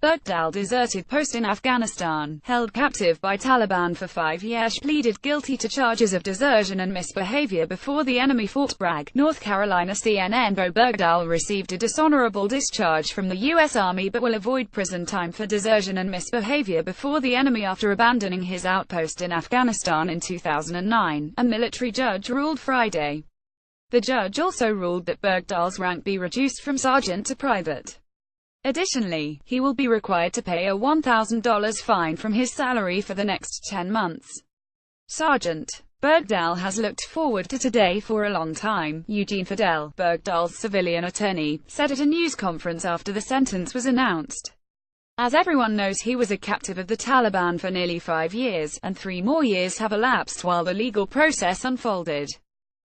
Bergdahl deserted post in Afghanistan, held captive by Taliban for 5 years, pleaded guilty to charges of desertion and misbehavior before the enemy fort Bragg, North Carolina. CNN. Bowe Bergdahl received a dishonorable discharge from the U.S. Army but will avoid prison time for desertion and misbehavior before the enemy after abandoning his outpost in Afghanistan in 2009, a military judge ruled Friday. The judge also ruled that Bergdahl's rank be reduced from sergeant to private. Additionally, he will be required to pay a $1,000 fine from his salary for the next 10 months. Sergeant Bergdahl has looked forward to today for a long time, Eugene Fidel, Bergdahl's civilian attorney, said at a news conference after the sentence was announced. As everyone knows, he was a captive of the Taliban for nearly 5 years, and 3 more years have elapsed while the legal process unfolded.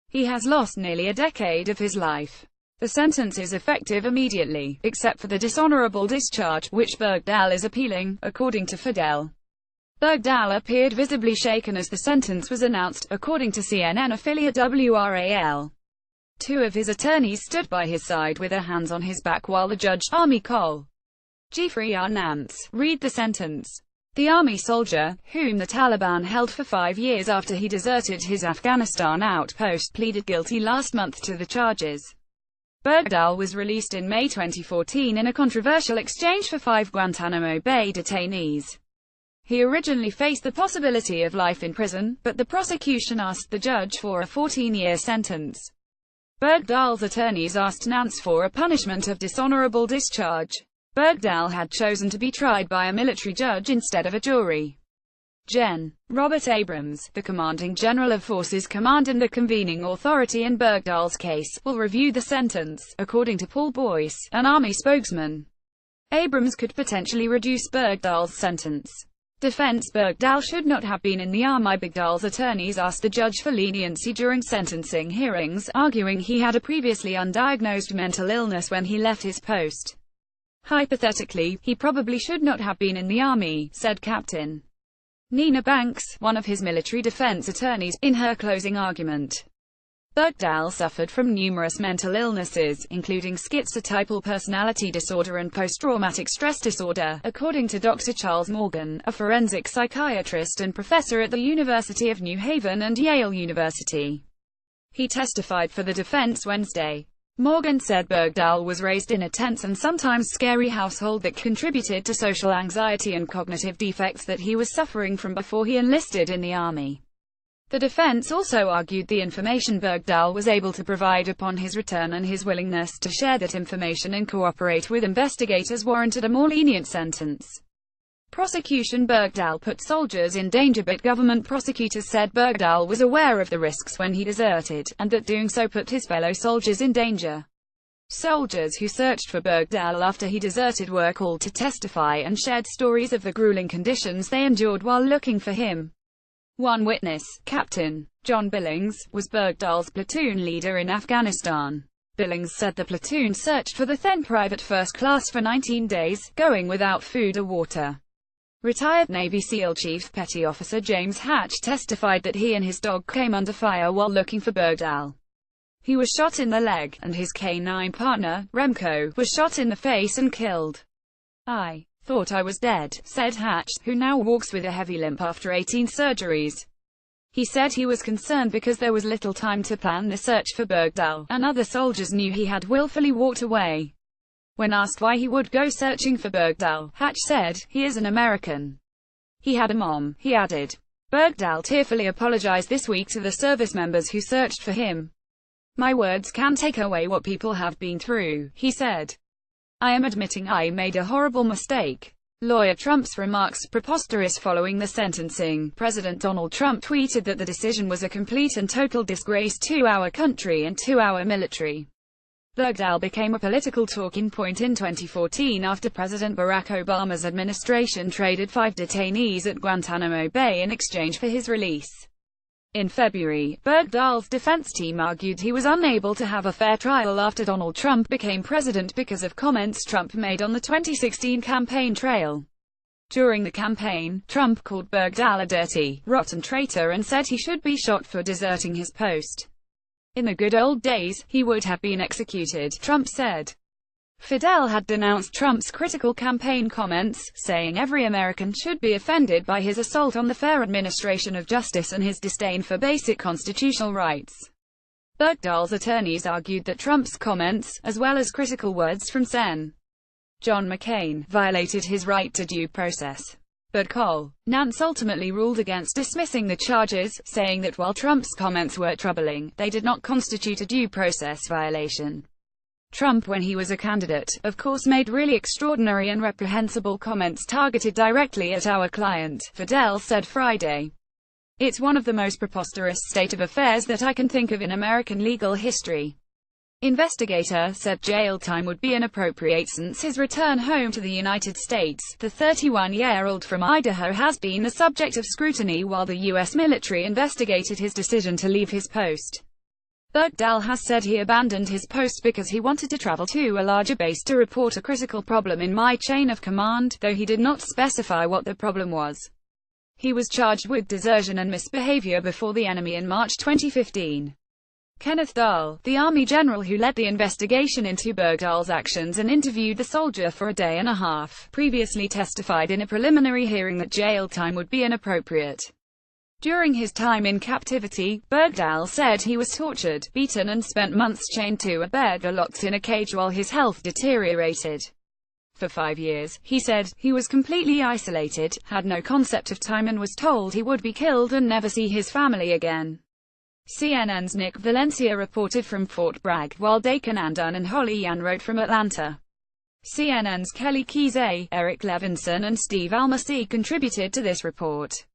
He has lost nearly a decade of his life. The sentence is effective immediately, except for the dishonorable discharge, which Bergdahl is appealing, according to Fidel. Bergdahl appeared visibly shaken as the sentence was announced, according to CNN affiliate WRAL. 2 of his attorneys stood by his side with their hands on his back while the judge, Army Col. Jeffrey R. Nance, read the sentence. The Army soldier, whom the Taliban held for 5 years after he deserted his Afghanistan outpost, pleaded guilty last month to the charges. Bergdahl was released in May 2014 in a controversial exchange for 5 Guantanamo Bay detainees. He originally faced the possibility of life in prison, but the prosecution asked the judge for a 14-year sentence. Bergdahl's attorneys asked Nance for a punishment of dishonorable discharge. Bergdahl had chosen to be tried by a military judge instead of a jury. Gen. Robert Abrams, the commanding general of Forces Command and the convening authority in Bergdahl's case, will review the sentence, according to Paul Boyce, an Army spokesman. Abrams could potentially reduce Bergdahl's sentence. Defense: Bergdahl should not have been in the Army. Bergdahl's attorneys asked the judge for leniency during sentencing hearings, arguing he had a previously undiagnosed mental illness when he left his post. Hypothetically, he probably should not have been in the Army, said Captain Nina Banks, one of his military defense attorneys, in her closing argument. Bergdahl suffered from numerous mental illnesses, including schizotypal personality disorder and post-traumatic stress disorder, according to Dr. Charles Morgan, a forensic psychiatrist and professor at the University of New Haven and Yale University. He testified for the defense Wednesday. Morgan said Bergdahl was raised in a tense and sometimes scary household that contributed to social anxiety and cognitive defects that he was suffering from before he enlisted in the Army. The defense also argued the information Bergdahl was able to provide upon his return and his willingness to share that information and cooperate with investigators warranted a more lenient sentence. Prosecution: Bergdahl put soldiers in danger, but government prosecutors said Bergdahl was aware of the risks when he deserted, and that doing so put his fellow soldiers in danger. Soldiers who searched for Bergdahl after he deserted were called to testify and shared stories of the grueling conditions they endured while looking for him. One witness, Captain John Billings, was Bergdahl's platoon leader in Afghanistan. Billings said the platoon searched for the then private first class for 19 days, going without food or water. Retired Navy SEAL Chief Petty Officer James Hatch testified that he and his dog came under fire while looking for Bergdahl. He was shot in the leg, and his K-9 partner, Remco, was shot in the face and killed. "I thought I was dead," said Hatch, who now walks with a heavy limp after 18 surgeries. He said he was concerned because there was little time to plan the search for Bergdahl, and other soldiers knew he had willfully walked away. When asked why he would go searching for Bergdahl, Hatch said, "He is an American. He had a mom," he added. Bergdahl tearfully apologized this week to the service members who searched for him. "My words can't take away what people have been through," he said. "I am admitting I made a horrible mistake." Lawyer Trump's remarks preposterous following the sentencing. President Donald Trump tweeted that the decision was a complete and total disgrace to our country and to our military. Bergdahl became a political talking point in 2014 after President Barack Obama's administration traded 5 detainees at Guantanamo Bay in exchange for his release. In February, Bergdahl's defense team argued he was unable to have a fair trial after Donald Trump became president because of comments Trump made on the 2016 campaign trail. During the campaign, Trump called Bergdahl a dirty, rotten traitor and said he should be shot for deserting his post. "In the good old days, he would have been executed," Trump said. Fidel had denounced Trump's critical campaign comments, saying every American should be offended by his assault on the fair administration of justice and his disdain for basic constitutional rights. Bergdahl's attorneys argued that Trump's comments, as well as critical words from Sen. John McCain, violated his right to due process. But Cole Nance ultimately ruled against dismissing the charges, saying that while Trump's comments were troubling, they did not constitute a due process violation. Trump, when he was a candidate, of course made really extraordinary and reprehensible comments targeted directly at our client, Fidel said Friday. It's one of the most preposterous state of affairs that I can think of in American legal history. Investigator said jail time would be inappropriate since his return home to the United States. The 31-year-old from Idaho has been the subject of scrutiny while the U.S. military investigated his decision to leave his post. Bergdahl has said he abandoned his post because he wanted to travel to a larger base to report a critical problem in my chain of command, though he did not specify what the problem was. He was charged with desertion and misbehavior before the enemy in March 2015. Kenneth Dahl, the Army general who led the investigation into Bergdahl's actions and interviewed the soldier for a day and a half, previously testified in a preliminary hearing that jail time would be inappropriate. During his time in captivity, Bergdahl said he was tortured, beaten and spent months chained to a bed or locked in a cage while his health deteriorated. For 5 years, he said, he was completely isolated, had no concept of time and was told he would be killed and never see his family again. CNN's Nick Valencia reported from Fort Bragg, while Dakin Andun and Holly Yan wrote from Atlanta. CNN's Kelly Kise, Eric Levinson and Steve Almasi contributed to this report.